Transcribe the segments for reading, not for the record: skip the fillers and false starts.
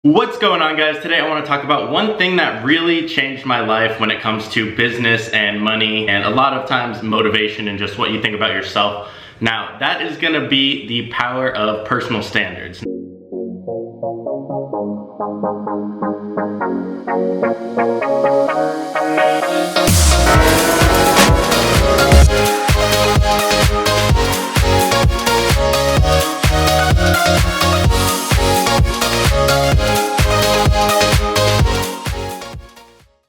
What's going on, guys? Today I want to talk about one thing that really changed my life when it comes to business and money, and a lot of times motivation and just what you think about yourself. Now, that is going to be the power of personal standards.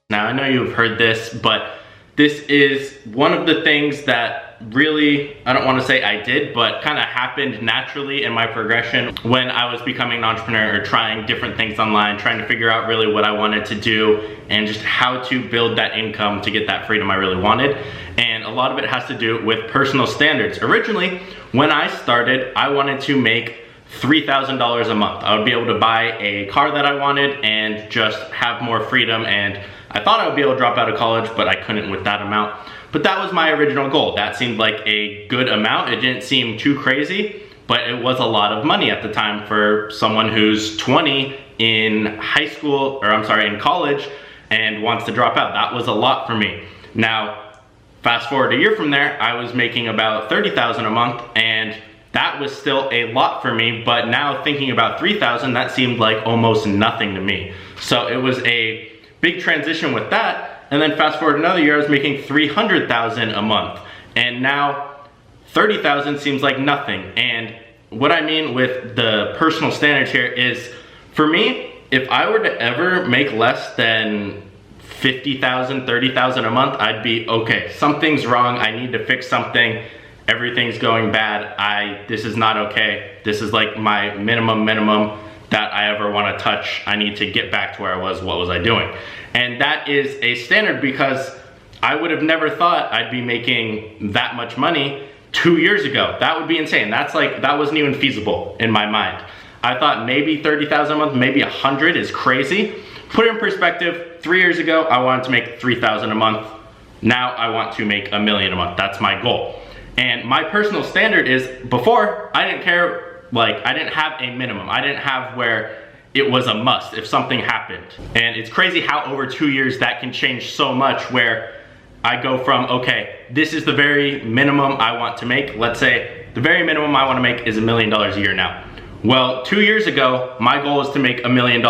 Now, I know you've heard this, but this is one of the things that really, I don't want to say I did, but kind of happened naturally in my progression when I was becoming an entrepreneur or trying different things online, trying to figure out really what I wanted to do and just how to build that income to get that freedom I really wanted. And a lot of it has to do with personal standards. Originally, when I started, I wanted to make $3,000 a month. I would be able to buy a car that I wanted and just have more freedom, and I thought I would be able to drop out of college, but I couldn't with that amount. But that was my original goal. That seemed like a good amount. It didn't seem too crazy, but it was a lot of money at the time for someone who's 20 in high school, or I'm sorry, in college, and wants to drop out. That was a lot for me. Now, fast forward a year from there, I was making about $30,000 a month, and that was still a lot for me, but now thinking about $3,000, that seemed like almost nothing to me. So it was a big transition with that, and then fast forward another year, I was making $300,000 a month, and now $30,000 seems like nothing. And what I mean with the personal standards here is, for me, if I were to ever make less than $50,000, $30,000 a month, I'd be okay. Something's wrong, I need to fix something. Everything's going bad. This is not okay. This is like my minimum that I ever want to touch. I need to get back to where I was. What was I doing? And that is a standard, because I would have never thought I'd be making that much money 2 years ago. That would be insane. That wasn't even feasible in my mind. I thought maybe 30,000 a month, maybe 100 is crazy. Put it in perspective, 3 years ago, I wanted to make 3,000 a month. Now I want to make $1 million a month. That's my goal. And my personal standard is, before, I didn't care, like, I didn't have a minimum. I didn't have where it was a must if something happened. And it's crazy how over 2 years that can change so much, where I go from, okay, this is the very minimum I want to make. Let's say the very minimum I want to make is $1 million a year now. Well, 2 years ago, my goal is to make $1 million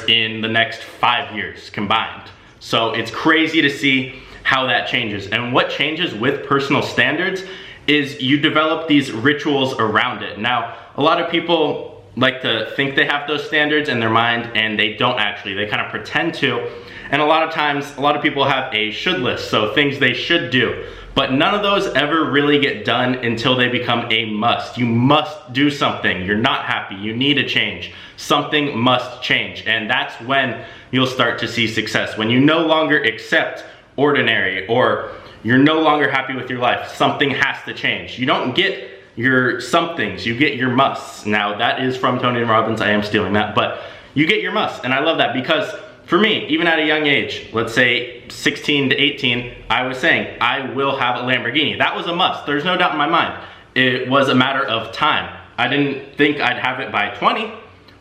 in the next 5 years combined. So it's crazy to see how that changes. And what changes with personal standards is you develop these rituals around it. Now, a lot of people like to think they have those standards in their mind, and they don't actually. They kind of pretend to. And a lot of times, a lot of people have a should list, so things they should do. But none of those ever really get done until they become a must. You must do something. You're not happy. You need a change. Something must change. And that's when you'll start to see success. When you no longer accept ordinary, or you're no longer happy with your life. Something has to change. You don't get your somethings, you get your musts. Now, that is from Tony Robbins. I am stealing that, but you get your musts. And I love that, because for me, even at a young age, let's say 16 to 18, I was saying, I will have a Lamborghini. That was a must. There's no doubt in my mind. It was a matter of time. I didn't think I'd have it by 20,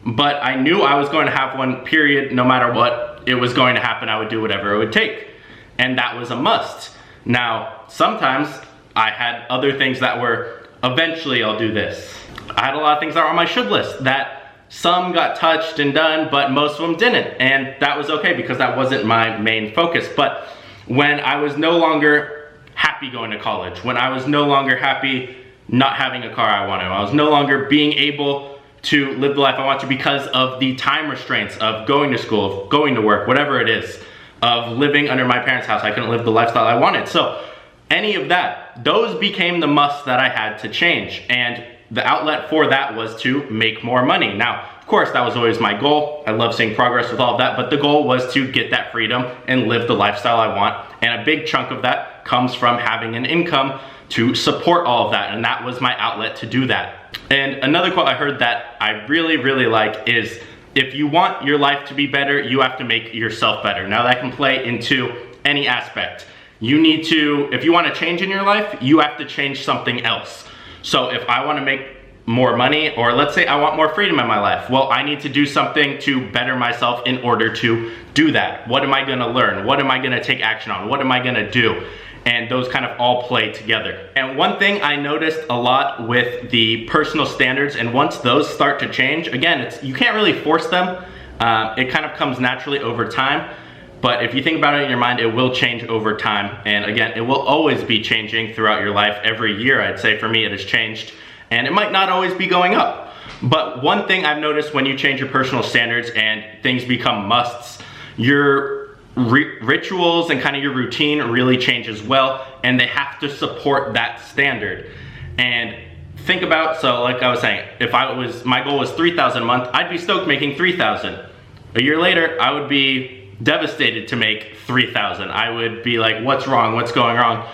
but I knew I was going to have one, period. No matter what it was going to happen, I would do whatever it would take. And that was a must. Now, sometimes I had other things that were, eventually I'll do this. I had a lot of things that were on my should list that some got touched and done, but most of them didn't. And that was okay, because that wasn't my main focus. But when I was no longer happy going to college, when I was no longer happy not having a car I wanted, I was no longer being able to live the life I want to because of the time restraints of going to school, of going to work, whatever it is, of living under my parents' house. I couldn't live the lifestyle I wanted. So any of that, those became the musts that I had to change. And the outlet for that was to make more money. Now, of course, that was always my goal. I love seeing progress with all of that, but the goal was to get that freedom and live the lifestyle I want. And a big chunk of that comes from having an income to support all of that. And that was my outlet to do that. And another quote I heard that I really like is, if you want your life to be better, you have to make yourself better. Now, that can play into any aspect. You need to, if you want to change in your life, you have to change something else. So if I want to make more money, or let's say I want more freedom in my life. Well, I need to do something to better myself in order to do that. What am I gonna learn? What am I gonna take action on? What am I gonna do? And those kind of all play together. And one thing I noticed a lot with the personal standards, and once those start to change, again, you can't really force them. It kind of comes naturally over time. But if you think about it in your mind, it will change over time. And again, it will always be changing throughout your life. Every year, I'd say for me, it has changed. And it might not always be going up. But one thing I've noticed when you change your personal standards and things become musts, your rituals and kind of your routine really change as well. And they have to support that standard. And think about, so like I was saying, if my goal was 3,000 a month, I'd be stoked making 3,000. A year later, I would be devastated to make 3,000. I would be like, what's wrong? What's going wrong?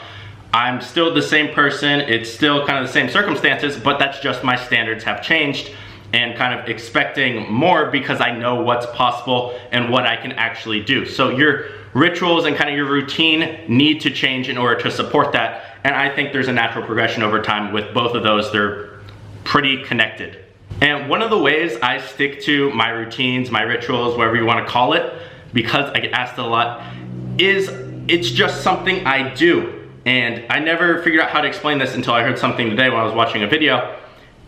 I'm still the same person. It's still kind of the same circumstances, but that's just my standards have changed and kind of expecting more because I know what's possible and what I can actually do. So your rituals and kind of your routine need to change in order to support that. And I think there's a natural progression over time with both of those. They're pretty connected. And one of the ways I stick to my routines, my rituals, whatever you want to call it, because I get asked a lot, is it's just something I do. And I never figured out how to explain this until I heard something today when I was watching a video.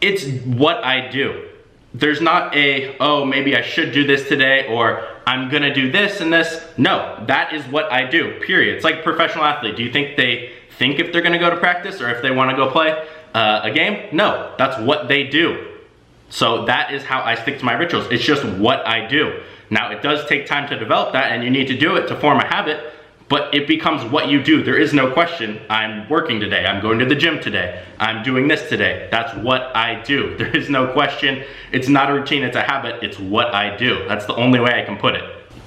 It's what I do. There's not oh, maybe I should do this today, or I'm gonna do this and this. No, that is what I do, period. It's like a professional athlete. Do you think they think if they're gonna go to practice or if they wanna go play a game? No, that's what they do. So that is how I stick to my rituals. It's just what I do. Now, it does take time to develop that, and you need to do it to form a habit, but it becomes what you do. There is no question, I'm working today, I'm going to the gym today, I'm doing this today. That's what I do. There is no question. It's not a routine, it's a habit, it's what I do. That's the only way I can put it.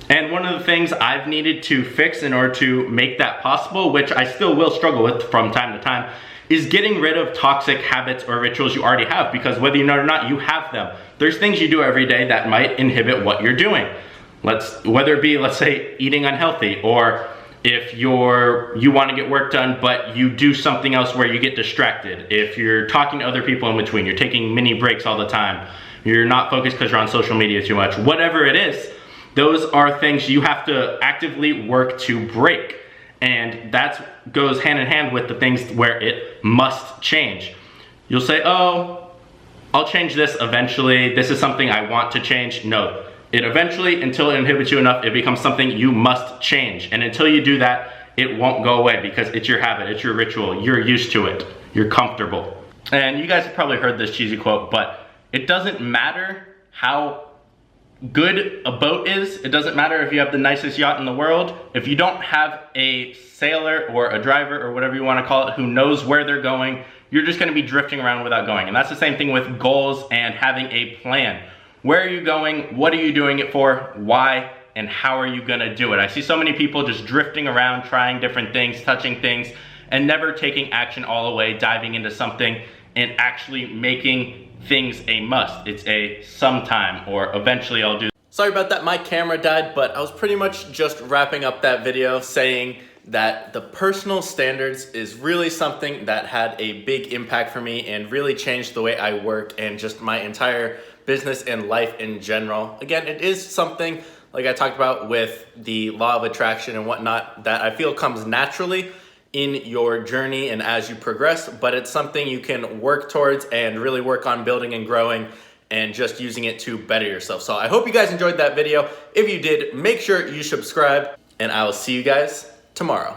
And one of the things I've needed to fix in order to make that possible, which I still will struggle with from time to time, is getting rid of toxic habits or rituals you already have, because whether you know it or not, you have them. There's things you do every day that might inhibit what you're doing. Whether it be, let's say, eating unhealthy, or if you want to get work done, but you do something else where you get distracted. If you're talking to other people in between, you're taking mini breaks all the time, you're not focused because you're on social media too much, whatever it is, those are things you have to actively work to break. And that goes hand in hand with the things where it must change. You'll say, oh, I'll change this eventually. This is something I want to change. No, it eventually, until it inhibits you enough, it becomes something you must change. And until you do that, it won't go away because it's your habit, it's your ritual. You're used to it, you're comfortable. And you guys have probably heard this cheesy quote, but it doesn't matter how good a boat is, it doesn't matter if you have the nicest yacht in the world, if you don't have a sailor or a driver or whatever you want to call it who knows where they're going, you're just going to be drifting around without going. And that's the same thing with goals and having a plan. Where are you going? What are you doing it for? Why? And how are you going to do it? I see so many people just drifting around, trying different things, touching things, and never taking action all the way, diving into something and actually making things a must. It's a sometime or eventually I'll do. Sorry about that, my camera died, but I was pretty much just wrapping up that video saying that the personal standards is really something that had a big impact for me and really changed the way I work and just my entire business and life in general. Again, it is something, like I talked about with the law of attraction and whatnot, that I feel comes naturally in your journey and as you progress, but it's something you can work towards and really work on building and growing and just using it to better yourself. So I hope you guys enjoyed that video. If you did, make sure you subscribe, and I will see you guys tomorrow.